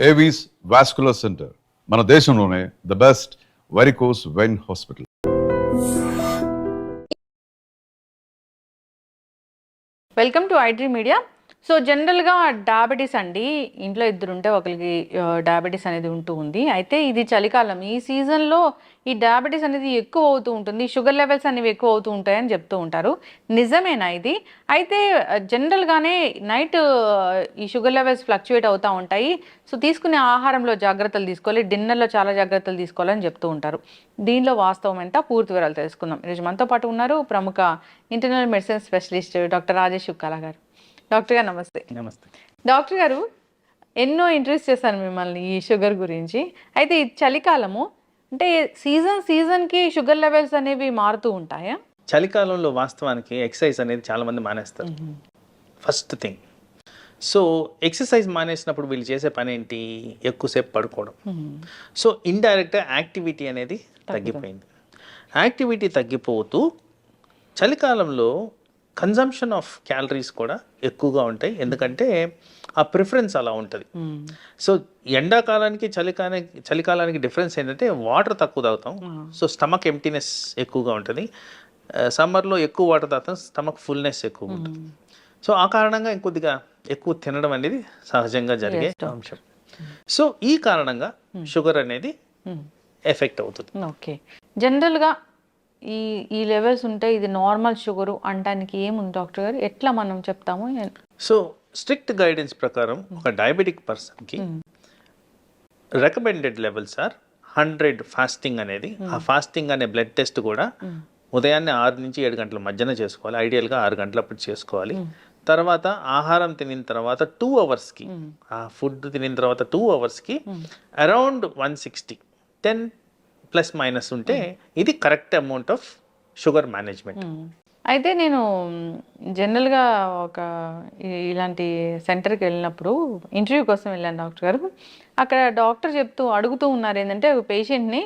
Avis vascular centre మన దేశంలోనే the best varicose vein hospital. Welcome to iDream media. So జనరల్గా diabetes అండి, ఇంట్లో ఇద్దరు ఉంటే ఒకరికి డయాబెటీస్ అనేది ఉంటూ ఉంది. అయితే ఇది చలికాలం, ఈ సీజన్లో ఈ డయాబెటీస్ అనేది ఎక్కువ అవుతూ ఉంటుంది, షుగర్ లెవెల్స్ అనేవి ఎక్కువ అవుతూ ఉంటాయని చెప్తూ ఉంటారు. నిజమేనా ఇది? అయితే జనరల్గానే నైట్ ఈ షుగర్ లెవెల్స్ ఫ్లక్చుయేట్ అవుతూ ఉంటాయి. సో తీసుకునే ఆహారంలో జాగ్రత్తలు తీసుకోవాలి, డిన్నర్లో చాలా జాగ్రత్తలు తీసుకోవాలని చెప్తూ ఉంటారు. దీనిలో వాస్తవం ఎంత, పూర్తి వివరాలు తెలుసుకుందాం. ఈరోజు మనతో పాటు ఉన్నారు ప్రముఖ internal medicine specialist doctor Rajesh Chukkala garu. Doctor గారు నమస్తే. నమస్తే డాక్టర్ గారు, ఎన్నో ఇంట్రెస్ట్ చేశాను మిమ్మల్ని ఈ షుగర్ గురించి. అయితే ఈ చలికాలము అంటే సీజన్కి షుగర్ లెవెల్స్ అనేవి మారుతూ ఉంటాయా? చలికాలంలో వాస్తవానికి ఎక్సర్సైజ్ అనేది చాలా మంది మానేస్తారు. ఫస్ట్ థింగ్, సో ఎక్సర్సైజ్ మానేసినప్పుడు వీళ్ళు చేసే పని ఏంటి? ఎక్కువసేపు పడుకోవడం. సో ఇండైరెక్ట్గా యాక్టివిటీ అనేది తగ్గిపోయింది. యాక్టివిటీ తగ్గిపోతూ చలికాలంలో కన్జంప్షన్ ఆఫ్ క్యాలరీస్ కూడా ఎక్కువగా ఉంటాయి, ఎందుకంటే ఆ ప్రిఫరెన్స్ అలా ఉంటుంది. సో ఎండాకాలానికి చలికాలానికి డిఫరెన్స్ ఏంటంటే వాటర్ తక్కువ తాగుతాం, సో స్టమక్ ఎంప్టీనెస్ ఎక్కువగా ఉంటుంది. సమ్మర్లో ఎక్కువ వాటర్ తాగుతాం, స్టమక్ ఫుల్నెస్ ఎక్కువ ఉంటుంది. సో ఆ కారణంగా ఇంకొద్దిగా ఎక్కువ తినడం అనేది సహజంగా జరిగే అంశం. సో ఈ కారణంగా షుగర్ అనేది ఎఫెక్ట్ అవుతుంది. ఓకే, జనరల్గా ఈ లెవెల్స్ ఉంటే ఇది నార్మల్ షుగరు అనడానికి ఏముంది డాక్టర్ గారు? ఎట్లా మనం చెప్తాము? సో స్ట్రిక్ట్ గైడెన్స్ ప్రకారం ఒక డయాబెటిక్ పర్సన్కి రికమెండెడ్ లెవెల్స్ ఆర్ 100 ఫాస్టింగ్ అనేది. ఆ ఫాస్టింగ్ అనే బ్లడ్ టెస్ట్ కూడా ఉదయాన్నే 6 నుంచి 7 గంటల మధ్యన చేసుకోవాలి, ఐడియల్గా 6 గంటలప్పుడు చేసుకోవాలి. తర్వాత ఆహారం తినిన తర్వాత 2 అవర్స్కి, ఆ ఫుడ్ తినిన తర్వాత 2 అవర్స్కి అరౌండ్ 160, 10± ఉంటే ఇది correct amount of sugar management. అయితే నేను జనరల్గా ఇలాంటి సెంటర్కి వెళ్ళినప్పుడు ఇంటర్వ్యూ కోసం వెళ్ళాను డాక్టర్ గారు. అక్కడ డాక్టర్ అడుగుతూ ఉన్నారు ఏంటంటే పేషెంట్ని,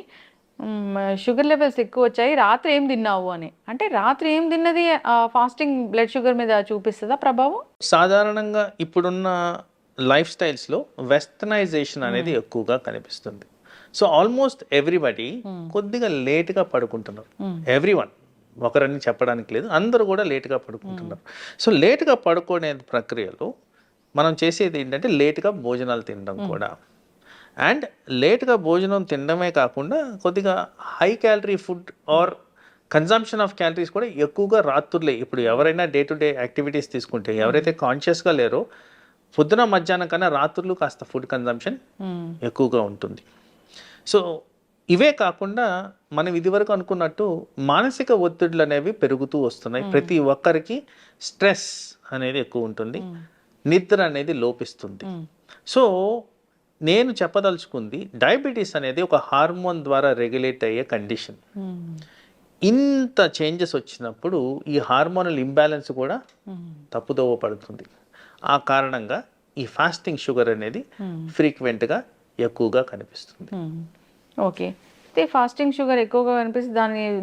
షుగర్ లెవెల్స్ ఎక్కువ వచ్చాయి, రాత్రి ఏం తిన్నావు అని. అంటే రాత్రి ఏం తిన్నది ఫాస్టింగ్ బ్లడ్ షుగర్ మీద చూపిస్తుందా ప్రభావం? సాధారణంగా ఇప్పుడున్న లైఫ్ స్టైల్స్లో వెస్టర్నైజేషన్ అనేది ఎక్కువగా కనిపిస్తుంది. సో ఆల్మోస్ట్ ఎవ్రీబడి కొద్దిగా లేట్గా పడుకుంటున్నారు. ఎవ్రీవన్, ఒకరని చెప్పడానికి లేదు, అందరూ కూడా లేట్గా పడుకుంటున్నారు. సో లేట్గా పడుకునే ప్రక్రియలో మనం చేసేది ఏంటంటే లేట్గా భోజనాలు తినడం కూడా. అండ్ లేట్గా భోజనం తినడమే కాకుండా కొద్దిగా high calorie food or consumption of calories కూడా ఎక్కువగా రాత్రులే. ఇప్పుడు ఎవరైనా డే టు డే యాక్టివిటీస్ తీసుకుంటే, ఎవరైతే కాన్షియస్గా లేరో పొద్దున మధ్యాహ్నం కన్నా రాత్రులు కాస్త ఫుడ్ కన్జంప్షన్ ఎక్కువగా ఉంటుంది. సో ఇవే కాకుండా మనం ఇదివరకు అనుకున్నట్టు మానసిక ఒత్తిడులు అనేవి పెరుగుతూ వస్తున్నాయి. ప్రతి ఒక్కరికి స్ట్రెస్ అనేది ఎక్కువ ఉంటుంది, నిద్ర అనేది లోపిస్తుంది. సో నేను చెప్పదలుచుకుంది, డయాబెటీస్ అనేది ఒక హార్మోన్ ద్వారా రెగ్యులేట్ అయ్యే కండిషన్. ఇంత చేంజెస్ వచ్చినప్పుడు ఈ హార్మోనల్ ఇంబ్యాలెన్స్ కూడా తప్పుదోవ పడుతుంది. ఆ కారణంగా ఈ ఫాస్టింగ్ షుగర్ అనేది ఫ్రీక్వెంట్గా ఎక్కువగా కనిపిస్తుంది. ఓకే, అయితే ఫాస్టింగ్ షుగర్ ఎక్కువగా కనిపిస్తే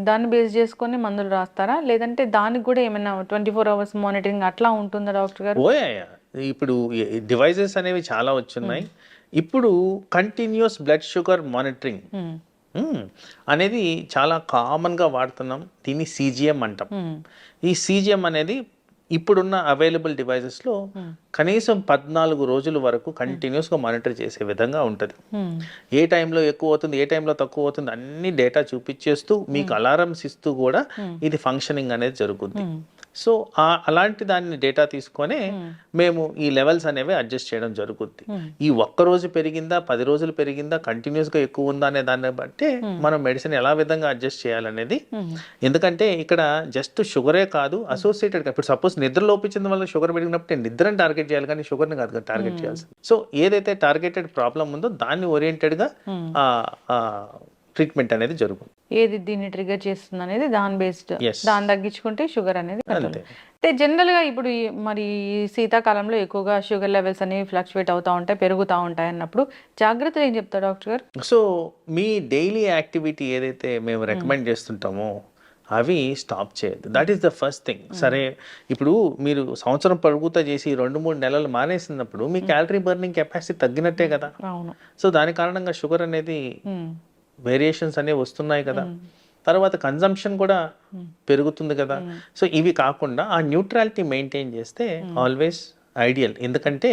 దాన్ని బేస్ చేసుకొని మందులు రాస్తారా, లేదంటే దానికి కూడా ఏమైనా 24 hours మానిటరింగ్ అట్లా ఉంటుందా డాక్టర్ గారు? ఇప్పుడు డివైజెస్ అనేవి చాలా వచ్చున్నాయి. ఇప్పుడు కంటిన్యూస్ బ్లడ్ షుగర్ మానిటరింగ్ అనేది చాలా కామన్గా వాడుతున్నాం. దీన్ని CGM అంటాం. ఈ CGM అనేది ఇప్పుడున్న అవైలబుల్ డివైజెస్లో కనీసం 14 రోజుల వరకు కంటిన్యూస్గా మానిటర్ చేసే విధంగా ఉంటుంది. ఏ టైంలో ఎక్కువ అవుతుంది, ఏ టైంలో తక్కువ అవుతుంది అన్ని డేటా చూపించేస్తూ మీకు అలారమ్స్ ఇస్తూ కూడా ఇది ఫంక్షనింగ్ అనేది జరుగుతుంది. సో అలాంటి దాన్ని డేటా తీసుకొని మేము ఈ లెవెల్స్ అనేవి అడ్జస్ట్ చేయడం జరుగుతుంది. ఈ ఒక్కరోజు పెరిగిందా, 10 రోజులు పెరిగిందా, కంటిన్యూస్గా ఎక్కువ ఉందా అనే దాన్ని బట్టి మనం మెడిసిన్ ఎలా విధంగా అడ్జస్ట్ చేయాలనేది. ఎందుకంటే ఇక్కడ జస్ట్ షుగరే కాదు, అసోసియేటెడ్. ఇప్పుడు సపోజ్ నిద్ర లోపించిన వల్ల షుగర్ పెరిగినప్పుడు నిద్రని టార్గెట్ చేయాలి, కానీ షుగర్ని కాదు టార్గెట్ చేయాల్సింది. సో ఏదైతే టార్గెటెడ్ ప్రాబ్లం ఉందో దాన్ని ఓరియంటెడ్గా ట్రీట్మెంట్ అనేది జరుగుతుంది. ఏది దీన్ని ట్రిగర్ చేస్తుంది అనేది దాని బేస్డ్, దాన్ని తగ్గించుకుంటే షుగర్ అనేది. అంటే జనరల్గా ఇప్పుడు మరి శీతాకాలంలో ఎక్కువగా షుగర్ లెవెల్స్ అనేవి ఫ్లక్చువేట్ అవుతూ ఉంటాయి, పెరుగుతూ ఉంటాయి అన్నప్పుడు జాగ్రత్తలు ఏం చెప్తారు డాక్టర్ గారు? సో మీ డైలీ యాక్టివిటీ ఏదైతే మేము రికమెండ్ చేస్తుంటామో అవి స్టాప్ చేయొద్దు. That is the first thing. సరే, ఇప్పుడు మీరు సంవత్సరం పొడుగుతా చేసి 2-3 నెలలు మానేసినప్పుడు మీ క్యాలరీ బర్నింగ్ కెపాసిటీ తగ్గినట్టే కదా. అవును. సో దాని కారణంగా షుగర్ అనేది వేరియేషన్స్ అనేవి వస్తున్నాయి కదా. తర్వాత కన్జంప్షన్ కూడా పెరుగుతుంది కదా. సో ఇవి కాకుండా ఆ న్యూట్రాలిటీ మెయింటైన్ చేస్తే ఆల్వేస్ ఐడియల్. ఎందుకంటే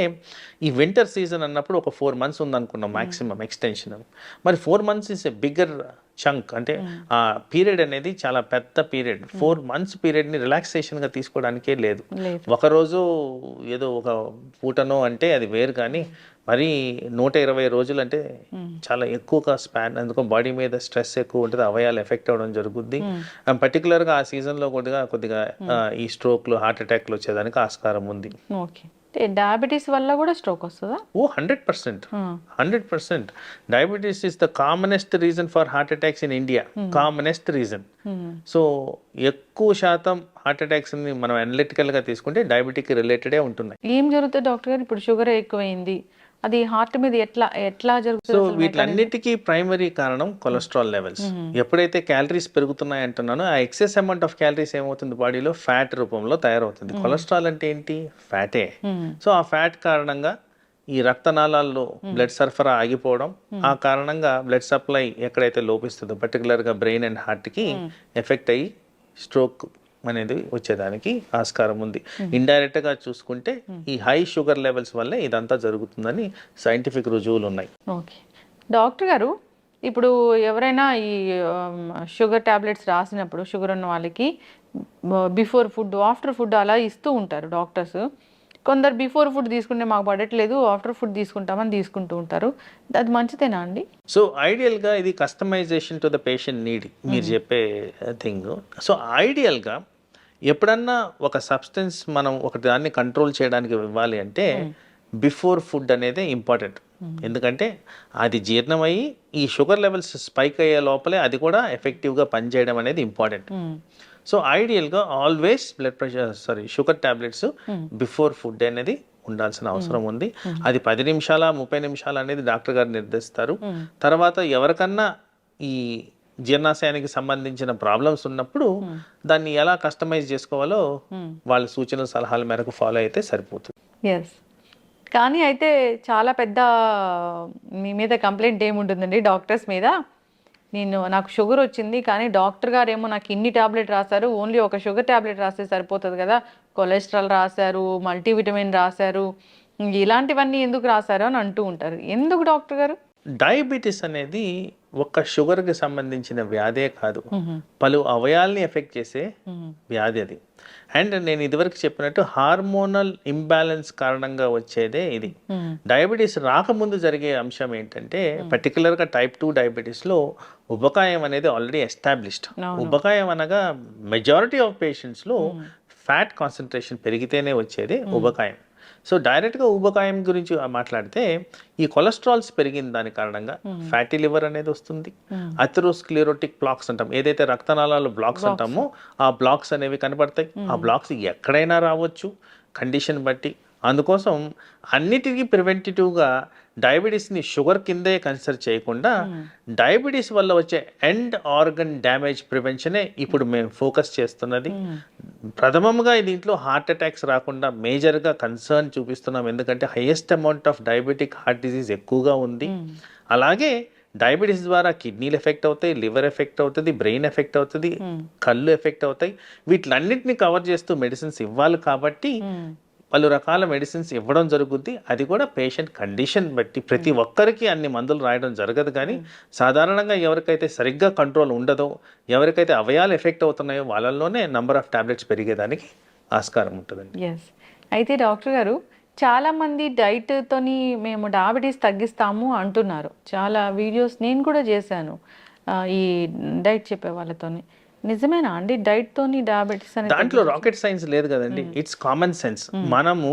ఈ వింటర్ సీజన్ అన్నప్పుడు ఒక 4 months ఉందనుకున్నాం మ్యాక్సిమం ఎక్స్టెన్షన్. మరి 4 months is a bigger chunk. అంటే ఆ పీరియడ్ అనేది చాలా పెద్ద పీరియడ్. 4 months పీరియడ్ని రిలాక్సేషన్గా తీసుకోవడానికే లేదు. ఒకరోజు ఏదో ఒక పూటనో అంటే అది వేరు, కానీ మరి 120 రోజులు అంటే చాలా ఎక్కువగా స్పాన్. అందుకో బాడీ మీద స్ట్రెస్ ఎక్కువ ఉంటుంది, అవయాలు ఎఫెక్ట్ అవ్వడం జరుగుద్ది. పర్టికులర్గా ఆ సీజన్లో కొద్దిగా ఈ స్ట్రోక్లు, హార్ట్ అటాక్లు వచ్చేదానికి ఆస్కారం ఉంది. ఓకే. డయాబెటీస్ వల్ల కూడా స్ట్రోక్ వస్తుందా? ఓ 100%. Diabetes is the commonest reason for heart attacks in India. Commonest reason. So ఎక్కువ శాతం హార్ట్ అటాక్స్ ని మనం అనలిటికల్గా తీసుకుంటే డయాబెటిక్ రిలేటెడే ఉంటున్నాయి. ఏం జరుగుతుంది డాక్టర్ గారు? ఇప్పుడు షుగర్ ఎక్కువైంది, అది హార్ట్ మీద ఎట్లా జరుగుతుంది? సో వీటిలన్నిటికీ ప్రైమరీ కారణం కొలెస్ట్రాల్ లెవెల్స్. ఎప్పుడైతే క్యాలరీస్ పెరుగుతున్నాయి అంటున్నానో ఆ ఎక్సెస్ అమౌంట్ ఆఫ్ క్యాలరీస్ ఏమవుతుంది బాడీలో ఫ్యాట్ రూపంలో తయారవుతుంది. కొలెస్ట్రాల్ అంటే ఏంటి? ఫ్యాటే. సో ఆ ఫ్యాట్ కారణంగా ఈ రక్తనాళాల్లో బ్లడ్ సరఫరా ఆగిపోవడం, ఆ కారణంగా బ్లడ్ సప్లై ఎక్కడైతే లోపిస్తుందో పర్టికులర్గా బ్రెయిన్ అండ్ హార్ట్కి ఎఫెక్ట్ అయ్యి స్ట్రోక్ అనేది వచ్చేదానికి ఆస్కారం ఉంది. ఇండైరెక్ట్ గా చూసుకుంటే ఈ హై షుగర్ లెవెల్స్ వల్లే ఇదంతా జరుగుతుందని సైంటిఫిక్ రుజువులు ఉన్నాయి. ఓకే డాక్టర్ గారు, ఇప్పుడు ఎవరైనా ఈ షుగర్ టాబ్లెట్స్ రాసినప్పుడు షుగర్ ఉన్న వాళ్ళకి బిఫోర్ ఫుడ్, ఆఫ్టర్ ఫుడ్ అలా ఇస్తూ ఉంటారు డాక్టర్స్. కొందరు బిఫోర్ ఫుడ్ తీసుకుంటే మాకు పడట్లేదు, ఆఫ్టర్ ఫుడ్ తీసుకుంటామని తీసుకుంటూ ఉంటారు. అది మంచిదేనా అండి? సో ఐడియల్గా ఇది customization to the patient need మీరు చెప్పే థింగ్. సో ఐడియల్గా ఎప్పుడన్నా ఒక సబ్స్టెన్స్ మనం ఒక దాన్ని కంట్రోల్ చేయడానికి ఇవ్వాలి అంటే బిఫోర్ ఫుడ్ అనేది ఇంపార్టెంట్. ఎందుకంటే అది జీర్ణమయ్యి ఈ షుగర్ లెవెల్స్ స్పైక్ అయ్యే లోపలే అది కూడా ఎఫెక్టివ్గా పనిచేయడం అనేది ఇంపార్టెంట్. సో ఐడియల్గా always sugar tablets before food అనేది ఉండాల్సిన అవసరం ఉంది. అది 10 నిమిషాల 30 నిమిషాలు అనేది డాక్టర్ గారు నిర్దేశిస్తారు. తర్వాత ఎవరికన్నా ఈ జీర్ణాశయానికి సంబంధించిన ప్రాబ్లమ్స్ ఉన్నప్పుడు దాన్ని ఎలా కస్టమైజ్ చేసుకోవాలో వాళ్ళ సూచనల సలహాల మేరకు ఫాలో అయితే సరిపోతుంది. ఎస్. కానీ అయితే చాలా పెద్ద మీ మీద కంప్లైంట్ ఏముంటుందండి డాక్టర్స్ మీద? నాకు షుగర్ వచ్చింది కానీ డాక్టర్ గారు ఏమో నాకు ఇన్ని టాబ్లెట్ రాశారు, ఓన్లీ ఒక షుగర్ టాబ్లెట్ రాస్తే సరిపోతుంది కదా, కొలెస్ట్రాల్ రాశారు, మల్టీవిటమిన్ రాశారు, ఇలాంటివన్నీ ఎందుకు రాశారు అని అంటూ ఉంటారు. ఎందుకు డాక్టర్ గారు? డయాబెటీస్ అనేది ఒక్క షుగర్కి సంబంధించిన వ్యాధే కాదు, పలు అవయాల్ని ఎఫెక్ట్ చేసే వ్యాధి అది. అండ్ నేను ఇదివరకు చెప్పినట్టు హార్మోనల్ ఇంబ్యాలెన్స్ కారణంగా వచ్చేదే ఇది. డయాబెటీస్ రాకముందు జరిగే అంశం ఏంటంటే పర్టికులర్గా టైప్ 2 డయాబెటీస్లో ఉబకాయం అనేది ఆల్రెడీ ఎస్టాబ్లిష్డ్. ఉబకాయం అనగా మెజారిటీ ఆఫ్ పేషెంట్స్లో ఫ్యాట్ కాన్సన్ట్రేషన్ పెరిగితేనే వచ్చేది ఉబకాయం. సో డైరెక్ట్గా ఊబకాయం గురించి మాట్లాడితే ఈ కొలెస్ట్రాల్స్ పెరిగిన దాని కారణంగా ఫ్యాటీ లివర్ అనేది వస్తుంది. అథెరోస్క్లెరోటిక్ బ్లాక్స్ అంటాం, ఏదైతే రక్తనాళాలు బ్లాక్స్ అంటామో ఆ బ్లాక్స్ అనేవి కనపడతాయి. ఆ బ్లాక్స్ ఎక్కడైనా రావచ్చు కండిషన్ బట్టి. అందుకోసం అన్నిటికీ ప్రివెంటివ్గా డయాబెటీస్ని షుగర్ కిందే కన్సిడర్ చేయకుండా డయాబెటీస్ వల్ల వచ్చే ఎండ్ ఆర్గన్ డ్యామేజ్ ప్రివెన్షనే ఇప్పుడు మేము ఫోకస్ చేస్తున్నది. ప్రథమంగా దీంట్లో హార్ట్ అటాక్స్ రాకుండా మేజర్గా కన్సర్న్ చూపిస్తున్నాం. ఎందుకంటే highest amount of diabetic heart disease ఎక్కువగా ఉంది. అలాగే డయాబెటీస్ ద్వారా కిడ్నీలు ఎఫెక్ట్ అవుతాయి, లివర్ ఎఫెక్ట్ అవుతుంది, బ్రెయిన్ ఎఫెక్ట్ అవుతుంది, కళ్ళు ఎఫెక్ట్ అవుతాయి. వీటిలన్నింటినీ కవర్ చేస్తూ మెడిసిన్స్ ఇవ్వాలి కాబట్టి పలు రకాల మెడిసిన్స్ ఇవ్వడం జరుగుద్ది. అది కూడా పేషెంట్ కండిషన్ బట్టి. ప్రతి ఒక్కరికి అన్ని మందులు రాయడం జరగదు, కానీ సాధారణంగా ఎవరికైతే సరిగ్గా కంట్రోల్ ఉండదో, ఎవరికైతే అవయాలు ఎఫెక్ట్ అవుతున్నాయో వాళ్ళల్లోనే నంబర్ ఆఫ్ టాబ్లెట్స్ పెరిగేదానికి ఆస్కారం ఉంటుందండి. ఎస్. అయితే డాక్టర్ గారు, చాలామంది డైట్తోని మేము డయాబెటీస్ తగ్గిస్తాము అంటున్నారు. చాలా వీడియోస్ నేను కూడా చేశాను ఈ డైట్ చెప్పే వాళ్ళతోని. నిజమేనా అండి డైట్ తోని డయాబెటిస్ అనేది? దాంట్లో రాకెట్ సైన్స్ లేదు కదండి, ఇట్స్ కామన్ సెన్స్. మనము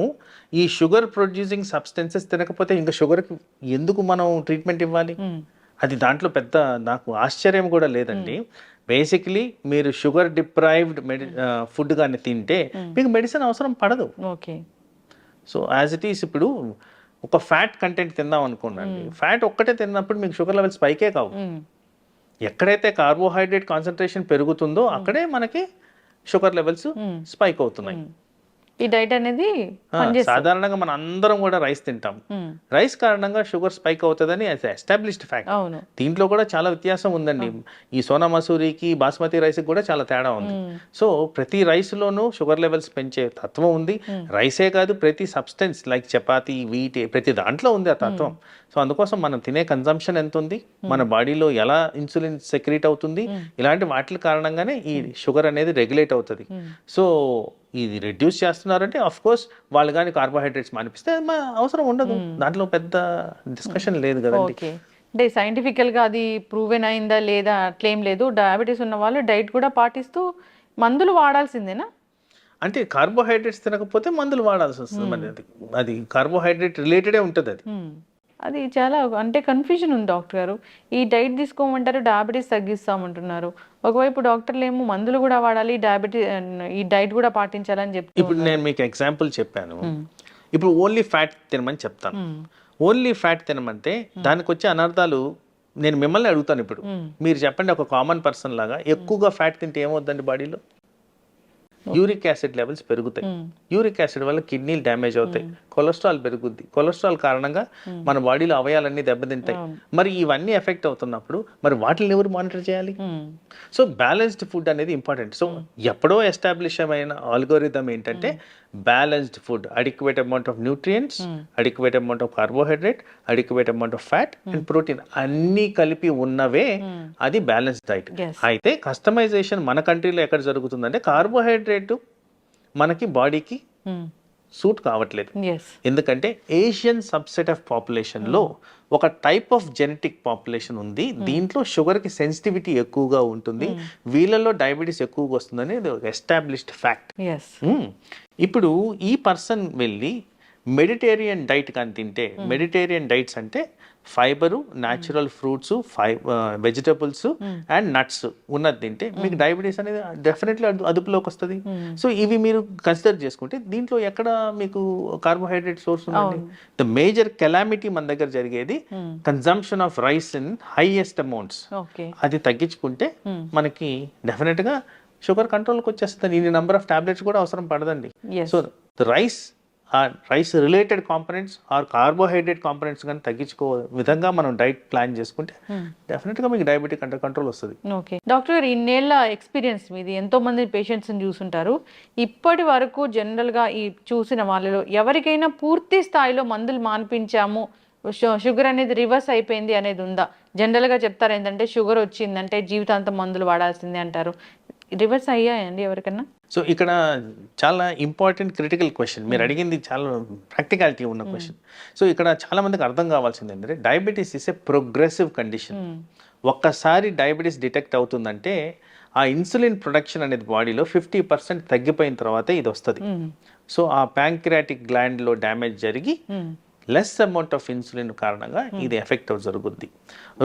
ఈ షుగర్ ప్రొడ్యూసింగ్ సబ్స్టెన్సెస్ తినకపోతే ఇంకా షుగర్కి ఎందుకు మనం ట్రీట్మెంట్ ఇవ్వాలి? అది దాంట్లో పెద్ద నాకు ఆశ్చర్యం కూడా లేదండి. బేసిక్లీ మీరు షుగర్ డిప్రైవ్డ్ ఫుడ్ కానీ తింటే మీకు మెడిసిన్ అవసరం పడదు. Okay. So as it is ఇప్పుడు ఒక ఫ్యాట్ కంటెంట్ తిందాం అనుకోండి, ఫ్యాట్ ఒక్కటే తిన్నప్పుడు మీకు షుగర్ లెవెల్స్ పైకే కావు. ఎక్కడైతే కార్బోహైడ్రేట్ కాన్సన్ట్రేషన్ పెరుగుతుందో అక్కడే మనకి షుగర్ లెవెల్స్ స్పైక్ అవుతున్నాయి. ఈ డైట్ అనేది సాధారణంగా మనం అందరం కూడా రైస్ తింటాం. రైస్ కారణంగా షుగర్ స్పైక్ అవుతుందని ఎస్టాబ్లిష్డ్ ఫ్యాక్ట్. అవును. దీంట్లో కూడా చాలా వ్యత్యాసం ఉందండి. ఈ సోనా మసూరికి బాస్మతి రైస్కి కూడా చాలా తేడా ఉంది. సో ప్రతి రైస్లోనూ షుగర్ లెవెల్స్ పెంచే తత్వం ఉంది. రైసే కాదు, ప్రతి సబ్స్టెన్స్ లైక్ చపాతి, వీట్, ప్రతి దాంట్లో ఉంది ఆ తత్వం. సో అందుకోసం మనం తినే కన్జంప్షన్ ఎంత ఉంది, మన బాడీలో ఎలా ఇన్సులిన్ సెక్రీట్ అవుతుంది, ఇలాంటి వాటి కారణంగానే ఈ షుగర్ అనేది రెగ్యులేట్ అవుతుంది. సో ఇది రెడ్యూస్ చేస్తున్నారంటే ఆఫ్ కోర్స్ వాళ్ళు కానీ కార్బోహైడ్రేట్స్ మానిపిస్తే అవసరం ఉండదు, దాంట్లో పెద్ద డిస్కషన్ లేదు కదండి. ఓకే, అంటే సైంటిఫికల్గా అది ప్రూవెన్ అయిందా లేదా అట్లేం లేదు. డయాబెటీస్ ఉన్న వాళ్ళు డైట్ కూడా పాటిస్తూ మందులు వాడాల్సిందేనా? అంటే కార్బోహైడ్రేట్స్ తినకపోతే మందులు వాడాల్సి వస్తుంది. మరి అది కార్బోహైడ్రేట్ రిలేటెడే ఉంటుంది అది. అది చాలా అంటే కన్ఫ్యూజన్ ఉంది డాక్టర్ గారు. ఈ డైట్ తీసుకోమంటారు, డయాబెటీస్ తగ్గిస్తామంటున్నారు. ఒకవైపు డాక్టర్లు ఏమో మందులు కూడా వాడాలి, ఈ డైట్ కూడా పాటించాలని చెప్తారు. ఇప్పుడు నేను మీకు ఎగ్జాంపుల్ చెప్పాను. ఇప్పుడు ఓన్లీ ఫ్యాట్ తినమని చెప్తాను. ఓన్లీ ఫ్యాట్ తినమంటే దానికి వచ్చే అనర్థాలు నేను మిమ్మల్ని అడుగుతాను. ఇప్పుడు మీరు చెప్పండి, ఒక కామన్ పర్సన్ లాగా ఎక్కువగా ఫ్యాట్ తింటే ఏమవుద్దండి బాడీలో? యూరిక్ యాసిడ్ లెవెల్స్ పెరుగుతాయి. యూరిక్ యాసిడ్ వల్ల కిడ్నీలు డ్యామేజ్ అవుతాయి, కొలెస్ట్రాల్ పెరుగుద్ది. కొలెస్ట్రాల్ కారణంగా మన బాడీలో అవయాలన్నీ దెబ్బతింటాయి. మరి ఇవన్నీ ఎఫెక్ట్ అవుతున్నప్పుడు మరి వాటిని ఎవరు మానిటర్ చేయాలి? సో బ్యాలెన్స్డ్ ఫుడ్ అనేది ఇంపార్టెంట్. సో ఎప్పుడో ఎస్టాబ్లిష్ అయిన ఆల్గోరిథం ఏంటంటే balanced food, adequate amount of nutrients, adequate amount of carbohydrate, adequate amount of fat and protein అన్నీ కలిపి ఉన్నవే అది బ్యాలెన్స్డ్ డైట్. అయితే కస్టమైజేషన్ మన కంట్రీలో ఎక్కడ జరుగుతుందంటే కార్బోహైడ్రేట్ మనకి బాడీకి సూట్ కావట్లేదు. ఎందుకంటే ఏషియన్ సబ్సెట్ ఆఫ్ పాపులేషన్ లో ఒక టైప్ ఆఫ్ జెనెటిక్ పాపులేషన్ ఉంది, దీంట్లో షుగర్ కి సెన్సిటివిటీ ఎక్కువగా ఉంటుంది, వీళ్ళలో డయాబెటీస్ ఎక్కువగా వస్తుందని ఎస్టాబ్లిష్డ్ ఫ్యాక్ట్. ఇప్పుడు ఈ పర్సన్ వెళ్ళి మెడిటేరియన్ డైట్ కానీ తింటే, మెడిటేరియన్ డైట్స్ అంటే fibre, natural fruits, vegetables and nuts ఉన్నది తింటే మీకు డయాబెటీస్ అనేది డెఫినెట్లీ అదుపులోకి వస్తుంది. సో ఇవి మీరు కన్సిడర్ చేసుకుంటే దీంట్లో ఎక్కడ మీకు కార్బోహైడ్రేట్ సోర్స్ ఉందండి? ద మేజర్ కెలామిటీ మన దగ్గర జరిగేది consumption of rice in highest amounts. అది తగ్గించుకుంటే మనకి డెఫినెట్ గా షుగర్ కంట్రోల్కి వచ్చేస్తుంది. ఇన్ని నెంబర్ ఆఫ్ టాబ్లెట్స్ కూడా అవసరం పడదండి. So rice related components or carbohydrate components కానీ తగ్గించుకో విధంగా మనం డైట్ ప్లాన్ చేసుకుంటే డెఫినెట్గా మీకు డయాబెటిక్ అండర్ కంట్రోల్ వస్తుంది. ఓకే డాక్టర్ గారు, ఇన్నేళ్ళ ఎక్స్పీరియన్స్ మీది, ఎంతో మంది పేషెంట్స్ని చూసుంటారు. ఇప్పటి వరకు జనరల్గా ఈ చూసిన వాళ్ళలో ఎవరికైనా పూర్తి స్థాయిలో మందులు మాన్పించాము, షుగర్ అనేది రివర్స్ అయిపోయింది అనేది ఉందా? జనరల్గా చెప్తారు ఏంటంటే షుగర్ వచ్చిందంటే జీవితాంతం మందులు వాడాల్సిందే అంటారు. రివర్స్ అయ్యాయండి ఎవరికన్నా? సో ఇక్కడ చాలా ఇంపార్టెంట్ క్రిటికల్ క్వశ్చన్ మీరు అడిగింది, చాలా ప్రాక్టికాలిటీ ఉన్న క్వశ్చన్. సో ఇక్కడ చాలా మందికి అర్థం కావాల్సింది ఏంటంటే diabetes is a progressive condition. ఒక్కసారి డయాబెటీస్ డిటెక్ట్ అవుతుందంటే ఆ ఇన్సులిన్ ప్రొడక్షన్ అనేది బాడీలో 50% తగ్గిపోయిన తర్వాతే ఇది వస్తుంది. సో ఆ ప్యాంక్రియాటిక్ గ్లాండ్లో డ్యామేజ్ జరిగి లెస్ అమౌంట్ ఆఫ్ ఇన్సులిన్ కారణంగా ఇది ఎఫెక్ట్ జరుగుద్ది.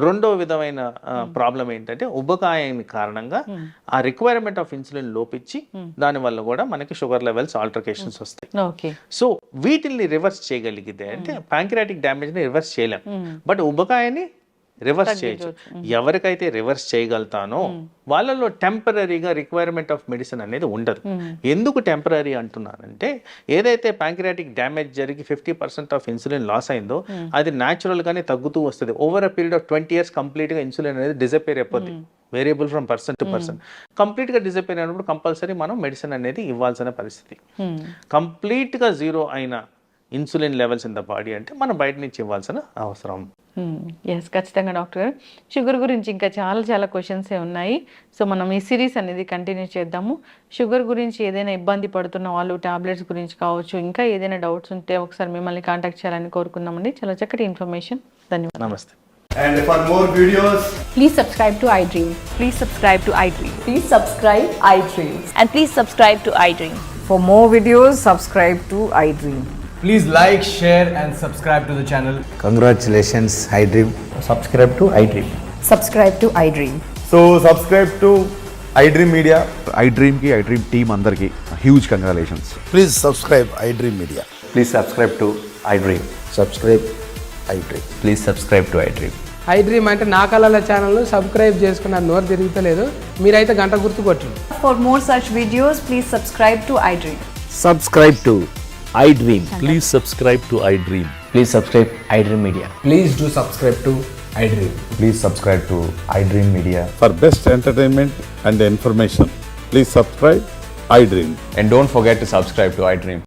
రెండో విధమైన ప్రాబ్లం ఏంటంటే ఉబకాయం కారణంగా ఆ రిక్వైర్మెంట్ ఆఫ్ ఇన్సులిన్ లోపించి దానివల్ల కూడా మనకి షుగర్ లెవెల్స్ ఆల్టరేషన్స్ వస్తాయి. సో వీటిని రివర్స్ చేయగలిగితే అంటే ప్యాంక్రియాటిక్ డ్యామేజ్ ని రివర్స్ చేయలేం, బట్ ఉబకాయాన్ని రివర్స్ చేయొచ్చు. ఎవరికైతే రివర్స్ చేయగలుగుతానో వాళ్ళలో టెంపరీగా రిక్వైర్మెంట్ ఆఫ్ మెడిసిన్ అనేది ఉండదు. ఎందుకు టెంపరీ అంటున్నానంటే ఏదైతే ప్యాంక్రియాటిక్ డ్యామేజ్ జరిగి 50% ఆఫ్ ఇన్సులిన్ లాస్ అయిందో అది న్యాచురల్ గానే తగ్గుతూ వస్తుంది. Over a period of 20 years complete గా ఇన్సులిన్ అనేది డిసపేర్ అయిపోద్ది. Variable from person to person. Complete గా డిసపేర్ అయినప్పుడు కంపల్సరీ మనం మెడిసిన్ అనేది ఇవ్వాల్సిన పరిస్థితి. కంప్లీట్ గా జీరో అయిన insulin levels in the body అంటే మనం బయట నుంచి ఇవ్వాల్సిన అవసరం. ఎస్, ఖచ్చితంగా డాక్టర్ గారు. షుగర్ గురించి ఇంకా చాలా క్వశ్చన్సే ఉన్నాయి. సో మనం ఈ సిరీస్ అనేది కంటిన్యూ చేద్దాము. షుగర్ గురించి ఏదైనా ఇబ్బంది పడుతున్న వాళ్ళు, టాబ్లెట్స్ గురించి కావచ్చు, ఇంకా ఏదైనా డౌట్స్ ఉంటే ఒకసారి మిమ్మల్ని కాంటాక్ట్ చేయాలని కోరుకుందామండి. చాలా చక్కటి ఇన్ఫర్మేషన్. ధన్యవాదాలు. నమస్తే. And for more videos, please subscribe to iDream. Please subscribe to iDream. Please subscribe iDream. And please subscribe to iDream. For more videos, subscribe to iDream. please like, share and subscribe to the channel. Congratulations, iDream. Subscribe to iDream. Subscribe to iDream. So subscribe to iDream Media. iDream ki iDream team andarki huge congratulations. Please subscribe iDream Media. Please subscribe to iDream. Subscribe iDream. Please subscribe to iDream. I dream అంటే నా కళల channel subscribe చేసుకున్న నోరు తిరుగుతలేదు. మీరైతే గంట గుర్తు కొట్టండి. For more such videos, please subscribe to iDream. Subscribe to iDream. Please subscribe to iDream. Please subscribe iDream Media. Please do subscribe to iDream. Please subscribe to iDream Media. For best entertainment and information, please subscribe iDream. And don't forget to subscribe to iDream.